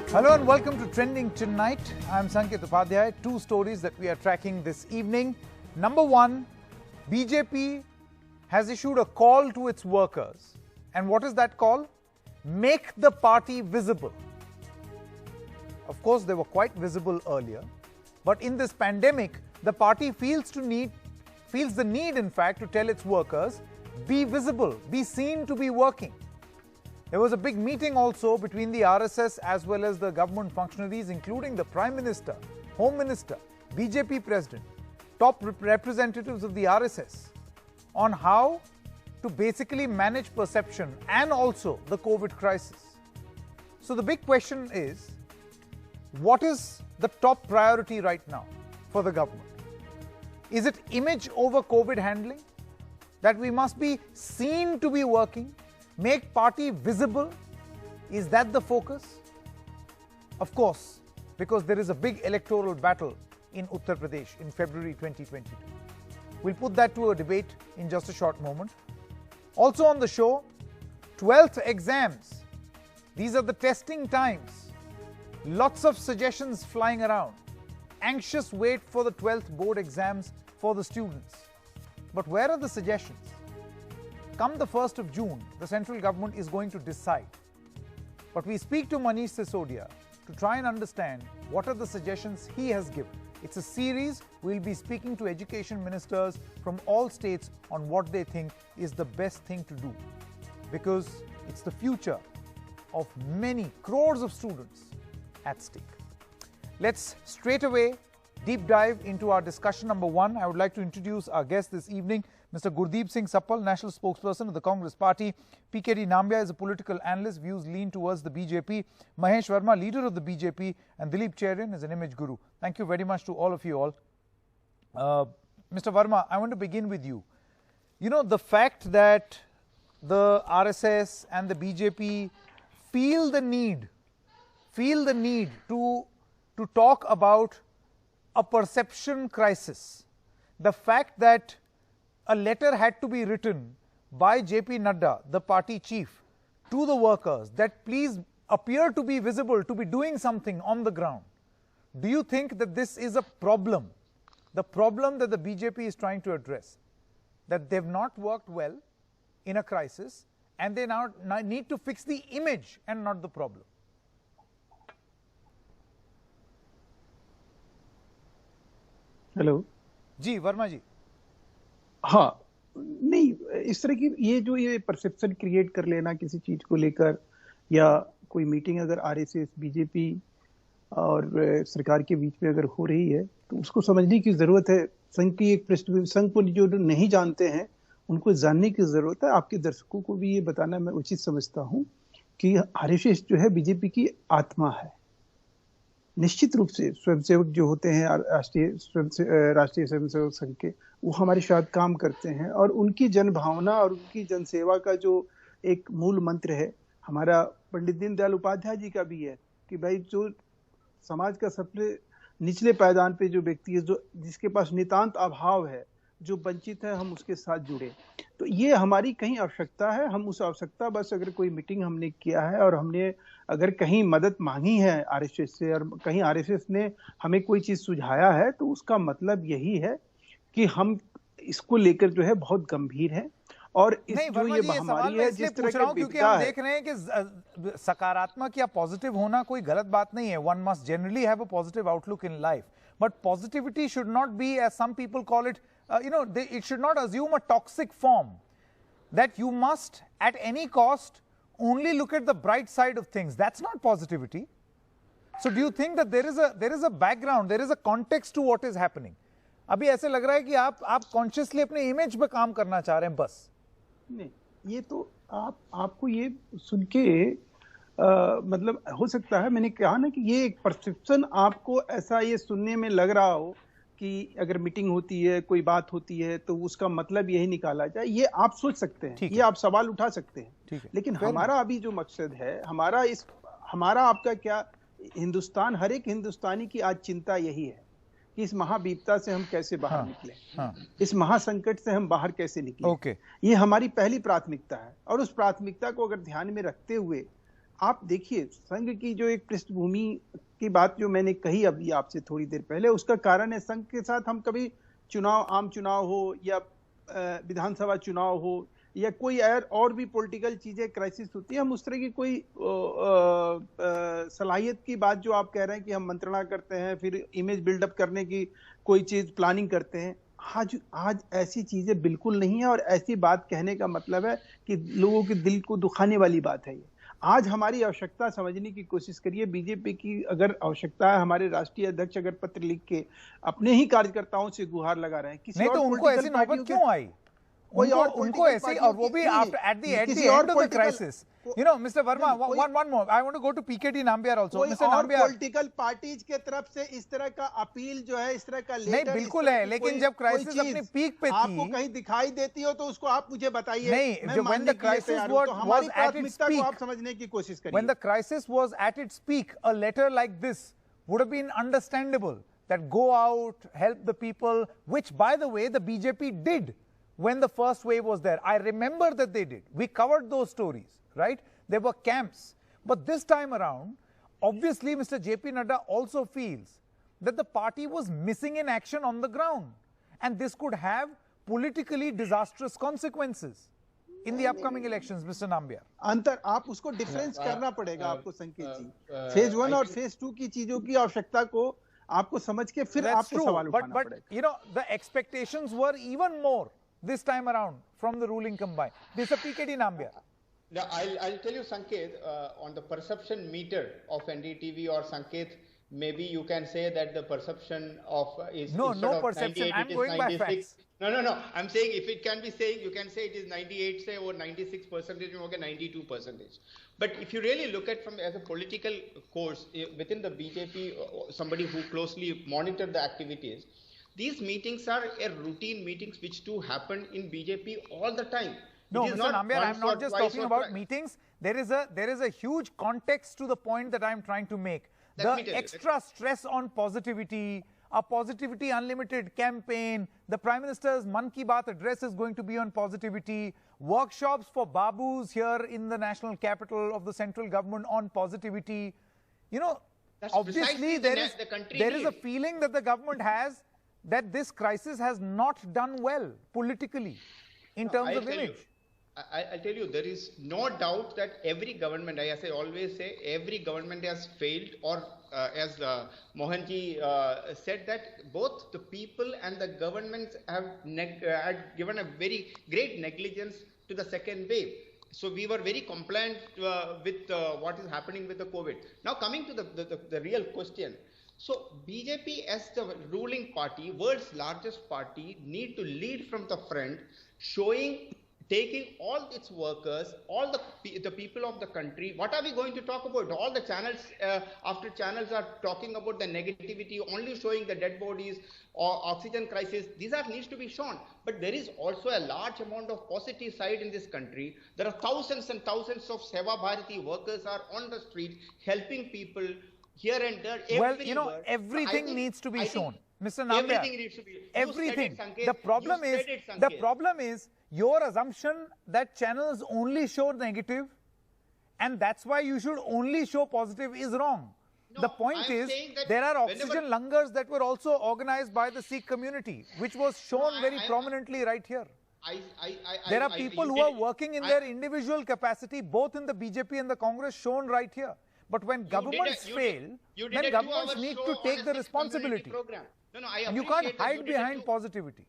Hello and welcome to Trending Tonight. I'm Sanket Upadhyay. Two stories that we are tracking this evening. Number one, BJP has issued a call to its workers. And what is that call? Make the party visible. Of course, they were quite visible earlier. But in this pandemic, the party feels the need, in fact, to tell its workers, be visible, be seen to be working. There was a big meeting also between the RSS as well as the government functionaries, including the Prime Minister, Home Minister, BJP President, top representatives of the RSS, on how to basically manage perception and also the COVID crisis. So the big question is, what is the top priority right now for the government? Is it image over COVID handling? That we must be seen to be working? Make party visible? Is that the focus? Of course, because there is a big electoral battle in Uttar Pradesh in February 2022. We'll put that to a debate in just a short moment. Also on the show, 12th exams. These are the testing times. Lots of suggestions flying around. Anxious wait for the 12th board exams for the students. But where are the suggestions? Come the 1st of June, the central government is going to decide. But we speak to Manish Sisodia to try and understand what are the suggestions he has given. It's a series. We'll be speaking to education ministers from all states on what they think is the best thing to do. Because it's the future of many crores of students at stake. Let's straight away deep dive into our discussion. Number one, I would like to introduce our guest this evening, Mr. Gurdeep Singh Sappal, National Spokesperson of the Congress Party. PKD Nambia is a political analyst, views lean towards the BJP. Mahesh Verma, leader of the BJP, and Dilip Cherian is an image guru. Thank you very much to all of you all. Mr. Verma, I want to begin with you. You know, the fact that the RSS and the BJP feel the need to talk about a perception crisis. The fact that a letter had to be written by JP Nadda, the party chief, to the workers that please appear to be visible, to be doing something on the ground. Do you think that this is a problem? The problem that the BJP is trying to address, that they've not worked well in a crisis and they now need to fix the image and not the problem. Hello जी वर्मा जी. हाँ, नहीं, इस तरह की ये perception create कर लेना किसी चीज को लेकर, या कोई मीटिंग अगर आरएसएस बीजेपी और सरकार के बीच में अगर हो रही है तो उसको समझने की जरूरत है. संघ की एक पृष्ठभूमि, संघ को जो नहीं जानते हैं उनको जानने की जरूरत है. आपके दर्शकों को भी ये बताना मैं उचित समझता हूँ कि आरएसएस जो है बीजेपी की आत्मा है. निश्चित रूप से स्वयंसेवक जो होते हैं राष्ट्रीय स्वयंसेवक संघ के, वो हमारे साथ काम करते हैं और उनकी जनभावना और उनकी जनसेवा का जो एक मूल मंत्र है, हमारा पंडित दीनदयाल उपाध्याय जी का भी है कि भाई जो समाज का सबसे निचले पायदान पे जो व्यक्ति है, जो जिसके पास नितांत अभाव है, जो वंचित है, हम उसके साथ जुड़े. तो ये हमारी कहीं आवश्यकता है. हम उस आवश्यकता, बस अगर कोई मीटिंग हमने किया है और हमने अगर कहीं मदद मांगी है आरएसएस से और कहीं आरएसएस ने हमें कोई चीज सुझाया है, तो उसका मतलब यही है कि हम इसको लेकर जो है बहुत गंभीर हैं. और इस जो ये महामारी है, जिस तरह की क्योंकि हम देख रहे हैं कि सकारात्मक या पॉजिटिव होना कोई गलत बात नहीं है. One must generally have a positive outlook in life, but positivity should not be, as some people call it, it should not assume a toxic form, that you must at any cost only look at the bright side of things. That's not positivity. So do you think that there is a background, there is a context to what is happening? अभी ऐसे लग रहा है कि आप consciously अपने image पे काम करना चाह रहे हैं बस. नहीं, ये तो आपको ये सुन के मतलब हो सकता है, मैंने कहा ना कि ये एक परसेप्शन आपको ऐसा ये सुनने में लग रहा हो कि अगर मीटिंग होती है, कोई बात होती है, तो उसका मतलब यही निकाला जाए. ये आप सोच सकते हैं, ये आप सवाल उठा सकते हैं. लेकिन हमारा अभी जो मकसद है, हमारा आपका क्या, हिंदुस्तान, हर एक हिंदुस्तानी की आज चिंता यही है कि इस महाविपदा से हम कैसे बाहर निकलें, इस महासंकट से हम बाहर कैसे निकलें. ये हमारी पहली प्राथमिकता है. और उस प्राथमिकता को अगर ध्यान में रखते हुए आप देखिए संघ की जो एक पृष्ठभूमि की बात जो मैंने कही अभी आपसे थोड़ी देर पहले, उसका कारण है संघ के साथ हम कभी आम चुनाव हो या विधानसभा चुनाव हो या कोई और भी पॉलिटिकल चीजें क्राइसिस होती है, हम उस तरह की कोई सलाहियत की बात जो आप कह रहे हैं कि हम मंत्रणा करते हैं फिर इमेज बिल्डअप करने की कोई चीज प्लानिंग करते हैं, आज ऐसी चीजें बिल्कुल नहीं है। और ऐसी बात कहने का मतलब है कि लोगों के दिल को दुखाने वाली बात है ये। आज हमारी आवश्यकता समझने की कोशिश करिए, बीजेपी की अगर आवश्यकता है, हमारे राष्ट्रीय अध्यक्ष अगर पत्र लिख के अपने ही कार्यकर्ताओं से गुहार लगा रहे हैं, किसी नहीं और तो उनको ऐसी नौबत क्यों आई? उनको ऐसे, और वो भी at the end of the crisis. You know, Mr. Verma, one more. I want to go to PKD Nambiar also. Mr. Nambiar, political parties के तरफ से इस तरह का अपील जो है, इस तरह का लेटर, नहीं बिल्कुल है, लेकिन जब क्राइसिस अपनी पीक पे थी, आपको कहीं दिखाई देती हो तो उसको आप मुझे बताइए। नहीं, when the crisis was at its peak, आप समझने की कोशिश करिए। When the crisis was at its peak, a letter like this would have been understandable. That go out, help the people, which by the way the BJP did when the first wave was there. I remember that they did. We covered those stories, right? There were camps. But this time around, obviously Mr. JP Nadda also feels that the party was missing in action on the ground. And this could have politically disastrous consequences in the upcoming elections, Mr. Nambiar. अंतर आप उसको difference करना पड़ेगा आपको संकेत जी। Phase 1 और phase 2 की चीजों की आवश्यकता को आपको समझ के फिर आपको सवाल उठाना पड़ेगा। But you know, the expectations were even more this time around from the ruling combine. Mr. PKD Nambiar. Now, I'll tell you, Sanket, on the perception meter of NDTV or Sanket, maybe you can say that the perception of is no perception. I'm going by facts. No. I'm saying if it can be saying, you can say it is 98, say, or 96%, okay, 92%. But if you really look at from as a political course within the BJP, somebody who closely monitor the activities, these meetings are routine meetings which do happen in BJP all the time. No, Mr. Nambiar, I'm not just talking about meetings. There is a huge context to the point that I'm trying to make. The extra stress on positivity, a Positivity Unlimited campaign, the Prime Minister's Mann Ki Baat address is going to be on positivity, workshops for babus here in the national capital of the central government on positivity. You know, that's obviously there is a feeling that the government has that this crisis has not done well politically in terms of image. I'll tell you, there is no doubt that every government, as I always say, every government has failed, or as Mohanji said, that both the people and the governments have had given a very great negligence to the second wave. So we were very compliant with what is happening with the COVID. Now coming to the real question. So BJP as the ruling party, world's largest party, need to lead from the front, taking all its workers, all the people of the country. What are we going to talk about? All the channels after channels are talking about the negativity, only showing the dead bodies or oxygen crisis. These needs to be shown. But there is also a large amount of positive side in this country. There are thousands and thousands of Seva Bharati workers are on the street helping people here and there. Well, you know, everything needs to be shown. Mr. Nambiar, everything needs to be. Everything. The problem is your assumption that channels only show negative and that's why you should only show positive is wrong. No, the point is there are oxygen langars that were also organized by the Sikh community, which was shown very prominently right here. There are people who are working in their individual capacity, both in the BJP and the Congress, shown right here. But when governments fail, then governments need to take the responsibility. And you can't hide behind positivity.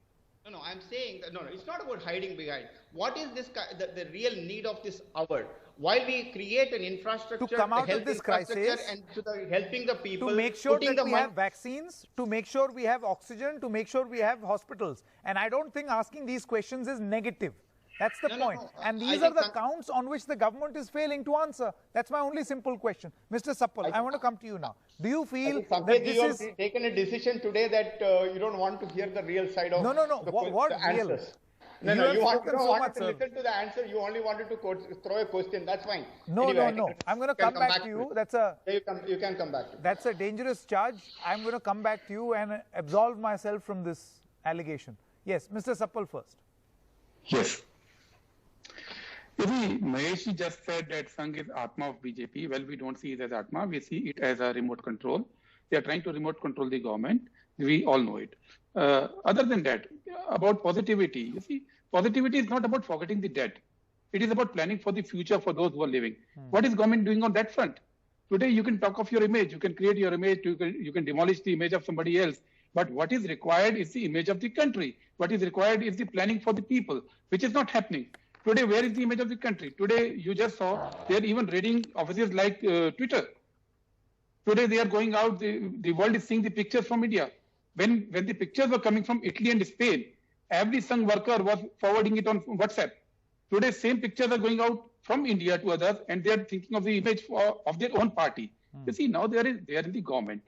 No, I'm saying that, no, it's not about hiding behind. What is this, the real need of this hour? While we create an infrastructure to come out of this crisis and helping the people, to make sure that we have vaccines, to make sure we have oxygen, to make sure we have hospitals. And I don't think asking these questions is negative. That's the point. And these are the counts on which the government is failing to answer. That's my only simple question. Mr. Sappal, I want to come to you now. Do you feel that this is... You have taken a decision today that you don't want to hear the real side of No. What real? No, you don't want to listen to the answer. You only wanted to throw a question. That's fine. No. I'm going to come back to you. You can come back to That's a dangerous charge. I'm going to come back to you and absolve myself from this allegation. Yes, Mr. Sappal first. Yes. You see, Mahesh just said that Sangh is Atma of BJP. Well, we don't see it as Atma. We see it as a remote control. They are trying to remote control the government. We all know it. Other than that, about positivity, you see, positivity is not about forgetting the dead. It is about planning for the future for those who are living. What is government doing on that front? Today, you can talk of your image. You can create your image. You can demolish the image of somebody else. But what is required is the image of the country. What is required is the planning for the people, which is not happening. Today, where is the image of the country? Today, you just saw they are even raiding offices like Twitter. Today, they are going out. The world is seeing the pictures from India. When the pictures were coming from Italy and Spain, every Sangh worker was forwarding it on WhatsApp. Today, same pictures are going out from India to others, and they are thinking of the image of their own party. You see, now they are in the government.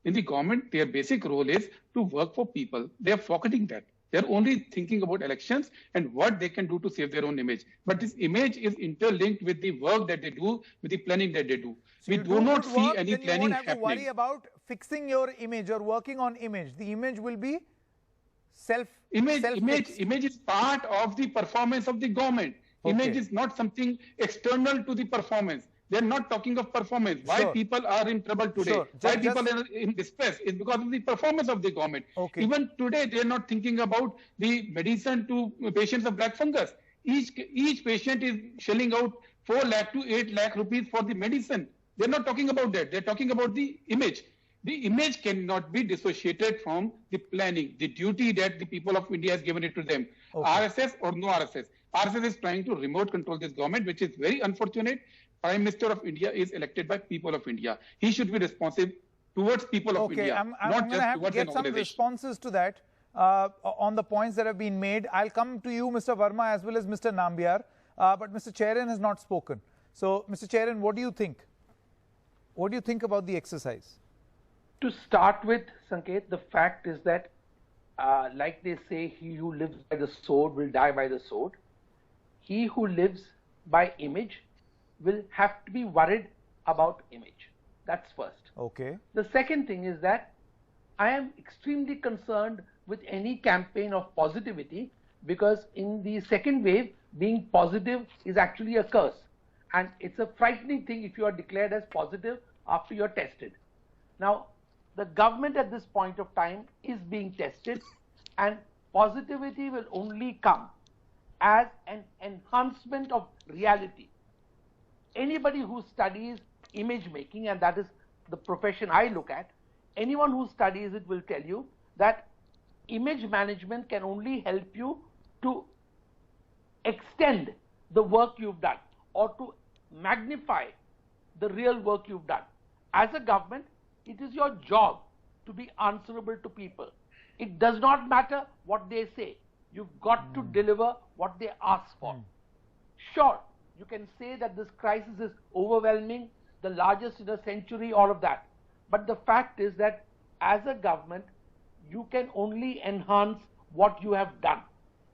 In the government, their basic role is to work for people. They are forgetting that. They are only thinking about elections and what they can do to save their own image. But this image is interlinked with the work that they do, with the planning that they do. So we do not see any planning happening. You won't have to worry about fixing your image or working on image. The image will be Image is part of the performance of the government. Okay. Image is not something external to the performance. They are not talking of performance. Why people are in trouble today? Why people are in distress is because of the performance of the government. Okay. Even today, they are not thinking about the medicine to patients of black fungus. Each patient is shelling out 4 lakh to 8 lakh rupees for the medicine. They're not talking about that. They're talking about the image. The image cannot be dissociated from the planning, the duty that the people of India has given it to them. Okay. RSS or no RSS. RSS is trying to remote control this government, which is very unfortunate. Prime Minister of India is elected by people of India. He should be responsive towards people of India, I'm going to have to get some responses to that on the points that have been made. I'll come to you, Mr. Verma, as well as Mr. Nambiar. But Mr. Cherian has not spoken. So, Mr. Cherian, what do you think? What do you think about the exercise? To start with, Sanket, the fact is that, like they say, he who lives by the sword will die by the sword. He who lives by image will have to be worried about image. That's first. Okay. The second thing is that I am extremely concerned with any campaign of positivity, because in the second wave, being positive is actually a curse. And it's a frightening thing if you are declared as positive after you're tested. Now, the government at this point of time is being tested, and positivity will only come as an enhancement of reality. Anybody who studies image making, and that is the profession I look at, anyone who studies it will tell you that image management can only help you to extend the work you've done or to magnify the real work you've done. As a government, it is your job to be answerable to people. It does not matter what they say. You've got to deliver what they ask for. Sure, you can say that this crisis is overwhelming, the largest in a century, all of that. But the fact is that as a government, you can only enhance what you have done.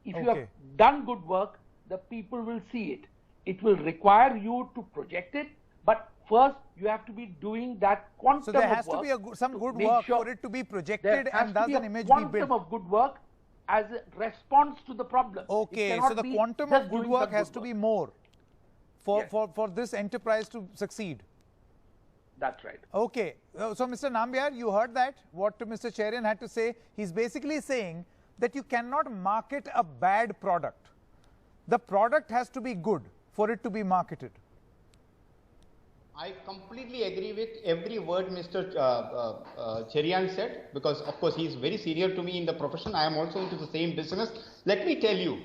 If you have done good work, the people will see it. It will require you to project it, but first you have to be doing that quantum of work. So there has to be some good work for it to be projected, and thus an image be built. Quantum of good work as a response to the problem. Okay, so the quantum of good work has to be more for this enterprise to succeed. That's right. Okay, so Mr. Nambiar, you heard that, what Mr. Cherian had to say. He's basically saying that you cannot market a bad product. The product has to be good for it to be marketed. I completely agree with every word Mr. Cherian said, because of course he is very senior to me in the profession. I am also into the same business. Let me tell you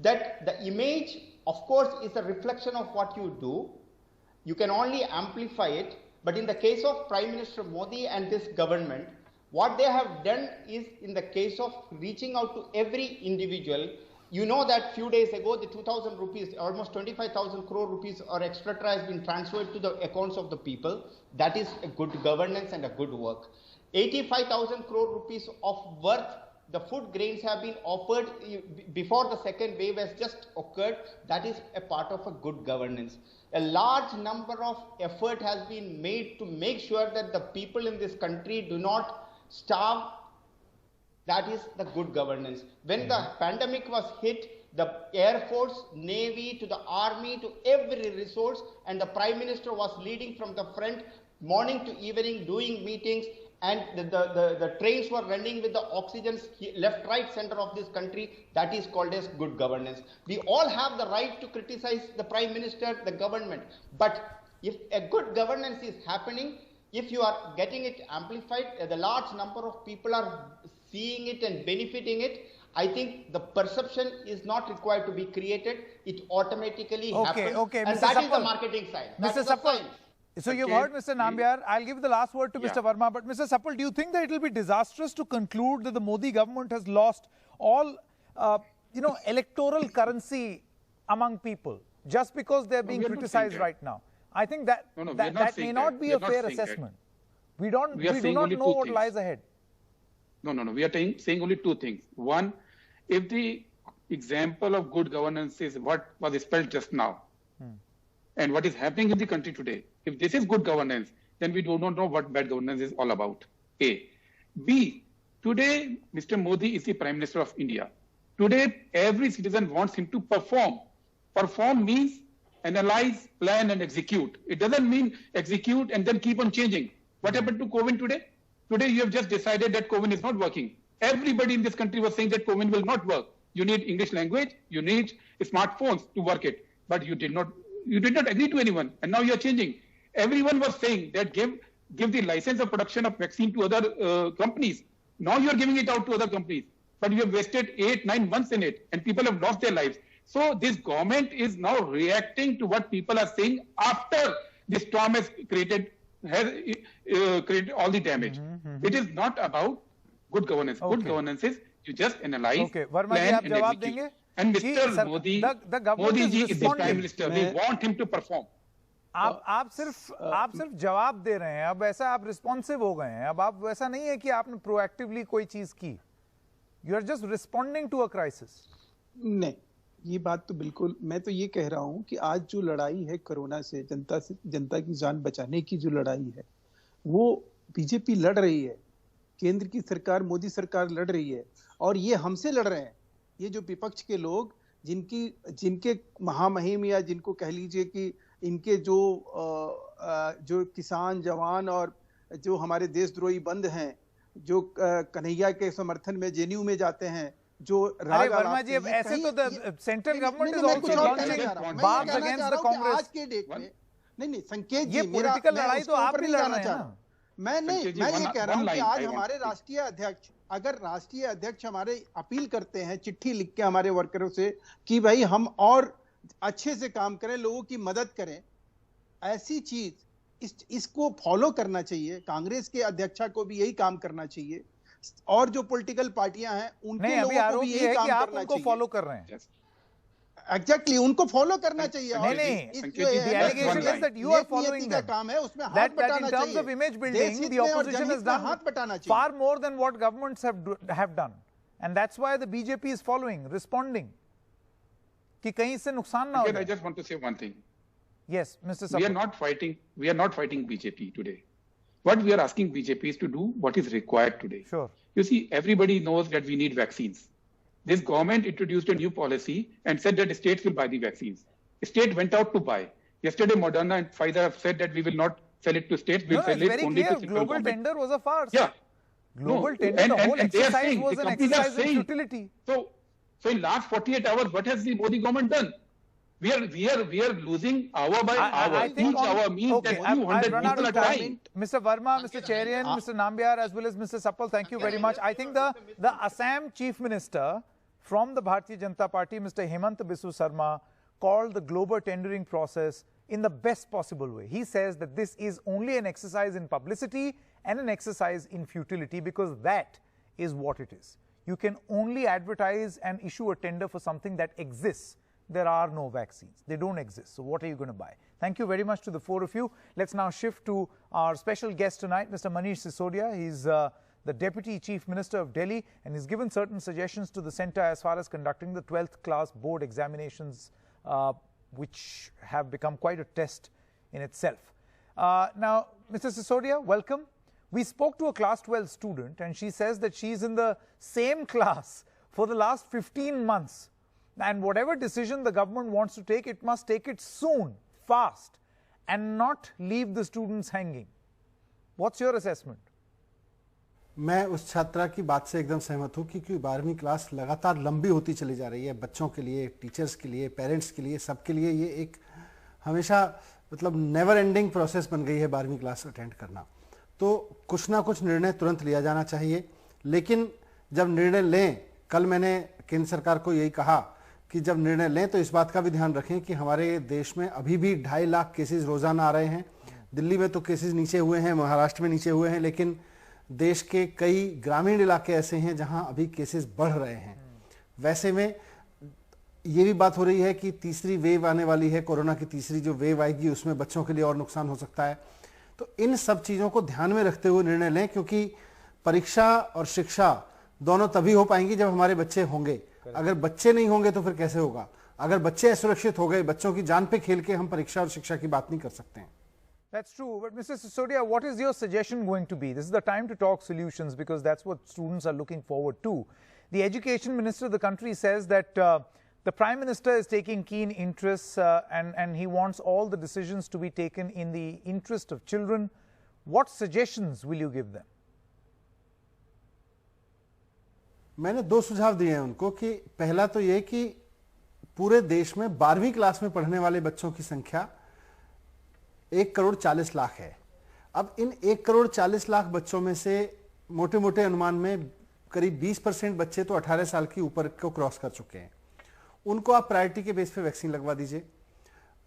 that the image, of course, is a reflection of what you do. You can only amplify it. But in the case of Prime Minister Modi and this government, what they have done is, in the case of reaching out to every individual, you know that few days ago, the 2,000 rupees, almost 25,000 crore rupees or extra has been transferred to the accounts of the people. That is a good governance and a good work. 85,000 crore rupees of worth, the food grains have been offered before the second wave has just occurred. That is a part of a good governance. A large number of effort has been made to make sure that the people in this country do not starve. That is the good governance. When the pandemic was hit, the Air Force, Navy, to the Army, to every resource, and the Prime Minister was leading from the front, morning to evening, doing meetings, and the trains were running with the oxygen left, right, center of this country. That is called as good governance. We all have the right to criticize the Prime Minister, the government, but if a good governance is happening, if you are getting it amplified, the large number of people are seeing it and benefiting it, I think the perception is not required to be created. It automatically happens. Okay, and Mr. that Suppal, is the marketing side. Mr. Suppal, so you've heard Mr. Nambiar. I'll give the last word to Yeah. Mr. Verma. But Mr. Suppal, do you think that it will be disastrous to conclude that the Modi government has lost all, electoral currency among people just because they're being criticized right now? I think that that may not be a fair assessment. We do not know what lies ahead. No. We are saying only two things. One, if the example of good governance is what was spelled just now, and what is happening in the country today, if this is good governance, then we do not know what bad governance is all about. A. B. Today, Mr. Modi is the Prime Minister of India. Today, every citizen wants him to perform. Perform means analyze, plan, and execute. It doesn't mean execute and then keep on changing. What happened to COVID today? Today, you have just decided that COVID is not working. Everybody in this country was saying that COVID will not work. You need English language, you need smartphones to work it. But you did not agree to anyone, and now you are changing. Everyone was saying that give the license of production of vaccine to other companies. Now you are giving it out to other companies, but you have wasted 8-9 months in it, and people have lost their lives. So this government is now reacting to what people are saying after the storm has created all the damage. It is not about good governance. Good governance is you just analyze, plan, and execute. And Mr. Modi, Modi ji is the Prime Minister. We want him to perform. आप सिर्फ जवाब दे रहे हैं. अब ऐसा आप responsive हो गए हैं. अब आप वैसा नहीं है कि आपने प्रोएक्टिवली कोई चीज की. You are just responding to a crisis. नहीं, ये बात तो बिल्कुल, मैं तो ये कह रहा हूं कि आज जो लड़ाई है कोरोना से जनता की जान बचाने की जो लड़ाई है, वो बीजेपी लड़ रही है. केंद्र की सरकार, मोदी सरकार लड़ रही है, और ये हमसे लड़ रहे हैं. ये जो विपक्ष के लोग जिनके महामहिम, या जिनको कह लीजिए कि इनके जो किसान, जवान और जो हमारे देशद्रोही बंद हैं, जो कन्हैया के समर्थन में जेएनयू में जाते हैं, जो वर्मा जी, अब ऐसे तो central government is also launching bars against the Congress. आज के डेट में नहीं संकेत जी, ये पॉलिटिकल लड़ाई तो आप भी लड़ रहे हैं ना. मैं ये कह रहा हूं कि आज हमारे राष्ट्रीय अध्यक्ष, अगर राष्ट्रीय अध्यक्ष हमारे अपील करते हैं चिट्ठी लिख के हमारे वर्करों से कि भाई हम और अच्छे से काम करें, लोगों की मदद करें, ऐसी चीज इसको फॉलो करना चाहिए. कांग्रेस के अध्यक्षा को भी यही काम करना चाहिए, और जो पॉलिटिकल पार्टियां हैं उनके लोगों को भी यही काम करना चाहिए. फॉलो कर रहे हैं. एग्जैक्टली, उनको फॉलो करना चाहिए. काम है उसमें हाथ बटाना चाहिए. Image building the opposition has done हाथ बटाना चाहिए. Far more than what governments have done, and that's why the BJP is following, responding कि कहीं से नुकसान ना हो. I just want to say one thing. Yes, Mr. Suppal. We are not fighting BJP today. What we are asking BJP is to do what is required today. Sure. You see, everybody knows that we need vaccines. This government introduced a new policy and said that states will buy the vaccines. State went out to buy. Yesterday, Moderna and Pfizer have said that we will not sell it to states. We'll sell it only to central Global government. tender was a farce. Yeah. Global tender, the whole exercise was an exercise in futility. So in last 48 hours, what has the Modi government done? We are losing hour by hour. Each hour means that 200 people are dying. Mr. Verma, Mr. Cherian, Mr. Nambiar, as well as Mr. Suppal, thank you very much. I think the Assam Chief Minister from the Bharatiya Janata Party, Mr. Hemant Biswa Sarma, called the global tendering process in the best possible way. He says that this is only an exercise in publicity and an exercise in futility, because that is what it is. You can only advertise and issue a tender for something that exists. There are no vaccines. They don't exist. So what are you going to buy? Thank you very much to the four of you. Let's now shift to our special guest tonight, Mr. Manish Sisodia. He's the Deputy Chief Minister of Delhi, and he's given certain suggestions to the centre as far as conducting the 12th class board examinations, which have become quite a test in itself. Now, Mr. Sisodia, welcome. We spoke to a class 12 student, and she says that she's in the same class for the last 15 months. And whatever decision the government wants to take, it must take it soon, fast, and not leave the students hanging. What's your assessment? मैं उस छात्रा की बात से एकदम सहमत हूं क्योंकि 12वीं क्लास लगातार लंबी होती चली जा रही है। बच्चों के लिए, टीचर्स के लिए, पेरेंट्स के लिए, सबके लिए ये एक हमेशा मतलब नेवर एंडिंग प्रोसेस बन गई है 12वीं क्लास अटेंड करना। तो कुछ ना कुछ निर्णय तुरंत लिया जाना चाहिए, लेकिन जब निर्णय लें, कल मैंने केंद्र सरकार को यही कहा कि जब निर्णय लें तो इस बात का भी ध्यान रखें कि हमारे देश में अभी भी 2.5 लाख केसेस रोजाना आ रहे हैं। दिल्ली में तो केसेस नीचे हुए हैं, महाराष्ट्र में नीचे हुए हैं, लेकिन देश के कई ग्रामीण इलाके ऐसे हैं जहां अभी केसेस बढ़ रहे हैं। वैसे में ये भी बात हो रही है कि तीसरी वेव आने वाली है, कोरोना की तीसरी जो वेव आएगी उसमें बच्चों के लिए और नुकसान हो सकता है। तो इन सब चीजों को ध्यान में रखते हुए निर्णय लें, क्योंकि परीक्षा और शिक्षा दोनों तभी हो पाएंगी जब हमारे बच्चे होंगे। अगर बच्चे नहीं होंगे तो फिर कैसे होगा? अगर बच्चे असुरक्षित हो गए, बच्चों की जान पे खेल के हम परीक्षा और शिक्षा की बात नहीं कर सकते हैं। That's true, but Mr. Sisodia, what is your suggestion going to be? This is the time to talk solutions because that's what students are looking forward to. The education minister of the country says that the Prime Minister is taking keen interest and he wants all the decisions to be taken in the interest of children. What suggestions will you give them? मैंने 2 सुझाव दिए हैं उनको कि पहला तो ये कि पूरे देश में 12वीं क्लास में पढ़ने वाले बच्चों की संख्या 1,40,40,00,000 है। अब इन 1,40,40,00,000 बच्चों में से मोटे मोटे अनुमान में करीब 20% बच्चे तो 18 साल की ऊपर को क्रॉस कर चुके हैं। उनको आप प्रायोरिटी के बेस पे वैक्सीन लगवा दीजिए।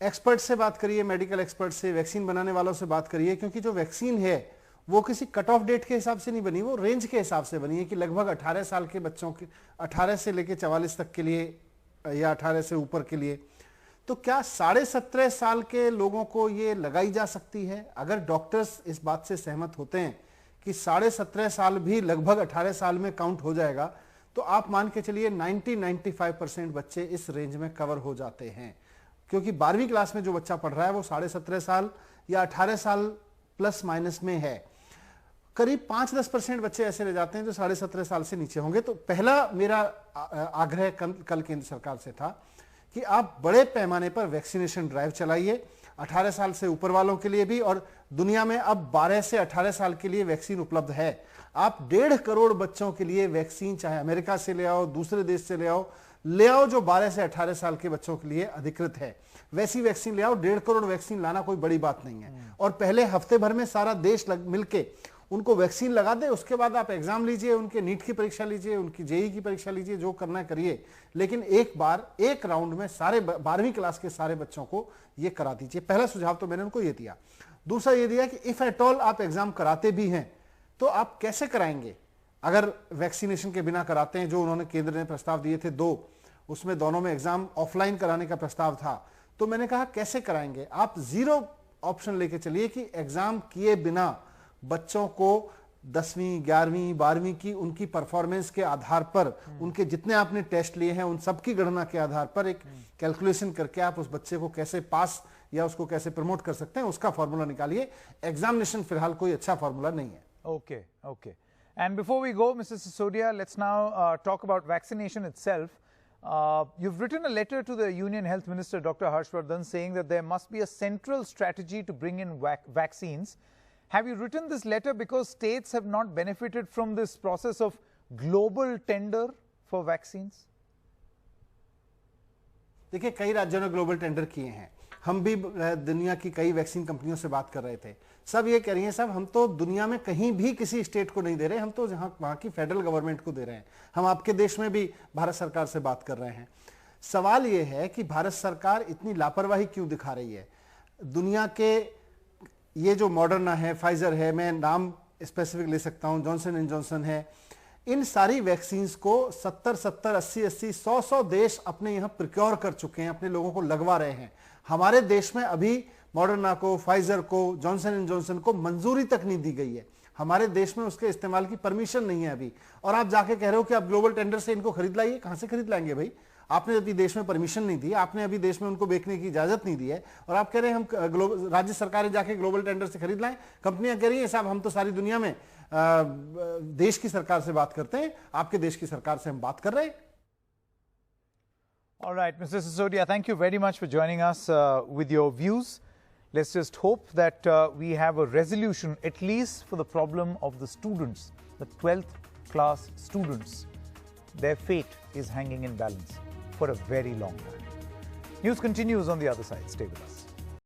एक्सपर्ट से बात करिए, मेडिकल एक्सपर्ट से, वैक्सीन बनाने वालों से बात करिए, क्योंकि जो वैक्सीन है वो किसी कट ऑफ डेट के हिसाब से नहीं बनी, वो रेंज के हिसाब से बनी है कि लगभग 18 साल के बच्चों के, 18 से लेकर 44 तक के लिए या 18 से ऊपर के लिए। तो क्या 17.5 साल के लोगों को ये लगाई जा सकती है? अगर डॉक्टर्स इस बात से सहमत होते हैं कि 17.5 साल भी लगभग 18 साल में काउंट हो जाएगा, तो आप मान के चलिए 90-95% बच्चे इस रेंज में कवर हो जाते हैं। क्योंकि 12वीं क्लास में जो बच्चा पढ़ रहा है वो 17.5 साल या 18 साल प्लस माइनस में है। करीब 5-10% बच्चे ऐसे रह जाते हैं जो 17.5 साल से नीचे होंगे। तो पहला मेरा आग्रह कल केंद्र सरकार से था कि आप बड़े पैमाने पर वैक्सीनेशन ड्राइव चलाइए 18 साल से ऊपर वालों के लिए भी, और दुनिया में अब 12 से 18 साल के लिए वैक्सीन उपलब्ध है। आप 1.5 करोड़ बच्चों के लिए वैक्सीन, चाहे अमेरिका से ले आओ, दूसरे देश से ले आओ जो 12 से 18 साल के बच्चों के लिए अधिकृत है, वैसी वैक्सीन ले आओ। 1.5 करोड़ वैक्सीन लाना कोई बड़ी बात नहीं है। और पहले हफ्ते भर में सारा देश मिलके उनको वैक्सीन लगा दे, उसके बाद आप एग्जाम लीजिए, उनके नीट की परीक्षा लीजिए, उनकी जेई की परीक्षा लीजिए, जो करना है करिए, लेकिन एक बार एक राउंड में सारे 12वीं क्लास के सारे बच्चों को ये करा दीजिए। पहला सुझाव तो मैंने उनको ये दिया। दूसरा ये दिया कि इफ एट ऑल आप एग्जाम कराते भी हैं तो आप कैसे कराएंगे? अगर वैक्सीनेशन के बिना कराते हैं, जो उन्होंने केंद्र ने प्रस्ताव दिए थे 2, उसमें दोनों में एग्जाम ऑफलाइन कराने का प्रस्ताव था, तो मैंने कहा कैसे कराएंगे? आप 0 ऑप्शन लेके चलिए कि एग्जाम किए बिना बच्चों को 10वीं, 11वीं, 12वीं की उनकी परफॉर्मेंस के आधार पर, उनके जितने आपने टेस्ट लिए हैं उन सबकी गणना के आधार पर एक कैलकुलेशन करके आप उस बच्चे को कैसे पास या उसको कैसे प्रमोट कर सकते हैं, उसका फॉर्मूला निकालिए। एग्जामिनेशन फिलहाल कोई अच्छा फॉर्मूला नहीं है। Okay. And before we go, Mr. Sisodia, let's now talk about vaccination itself. You've written a letter to the Union Health Minister, Dr. Harshvardhan, saying that there must be a central strategy to bring in vaccines. Have you written this letter because states have not benefited from this process of global tender for vaccines? देखिए, कई राज्यों ने global tender किए हैं। हम भी दुनिया की कई वैक्सीन कंपनियों से बात कर रहे थे। सब ये कह रही हैं, साहब हम तो दुनिया में कहीं भी किसी स्टेट को नहीं दे रहे, हम तो वहां की फेडरल गवर्नमेंट को दे रहे हैं। हम आपके देश में भी भारत सरकार से बात कर रहे हैं। सवाल ये है कि भारत सरकार इतनी लापरवाही क्यों दिखा रही है? दुनिया के ये जो मॉडर्ना है, फाइजर है, मैं नाम स्पेसिफिक ले सकता हूं, जॉनसन एंड जॉनसन है, इन सारी वैक्सीन्स को 70-70, 80-80, 100-100 देश अपने यहां प्रिक्योर कर चुके हैं, अपने लोगों को लगवा रहे हैं। हमारे देश में अभी मॉडर्ना को, फाइजर को, जॉनसन एंड जॉनसन को मंजूरी तक नहीं दी गई है। हमारे देश में उसके इस्तेमाल की परमिशन नहीं है अभी, और आप जाके कह रहे हो कि आप ग्लोबल टेंडर से इनको खरीद लाइए। कहां से खरीद लाएंगे भाई? आपने अभी देश में परमिशन नहीं दी, आपने अभी देश में उनको बेचने की इजाजत नहीं दी है, और आप कह रहे हैं हम राज्य सरकारें जाके ग्लोबल टेंडर से खरीद लाएं। कंपनियां कह रही है साहब हम तो सारी दुनिया में देश की सरकार से बात करते हैं, आपके देश की सरकार से हम बात कर रहे हैं। All right, Mr. Sisodia, thank you very much for joining us with your views. Let's just hope that we have a resolution, at least for the problem of the students, the 12th class students. Their fate is hanging in balance for a very long time. News continues on the other side. Stay with us.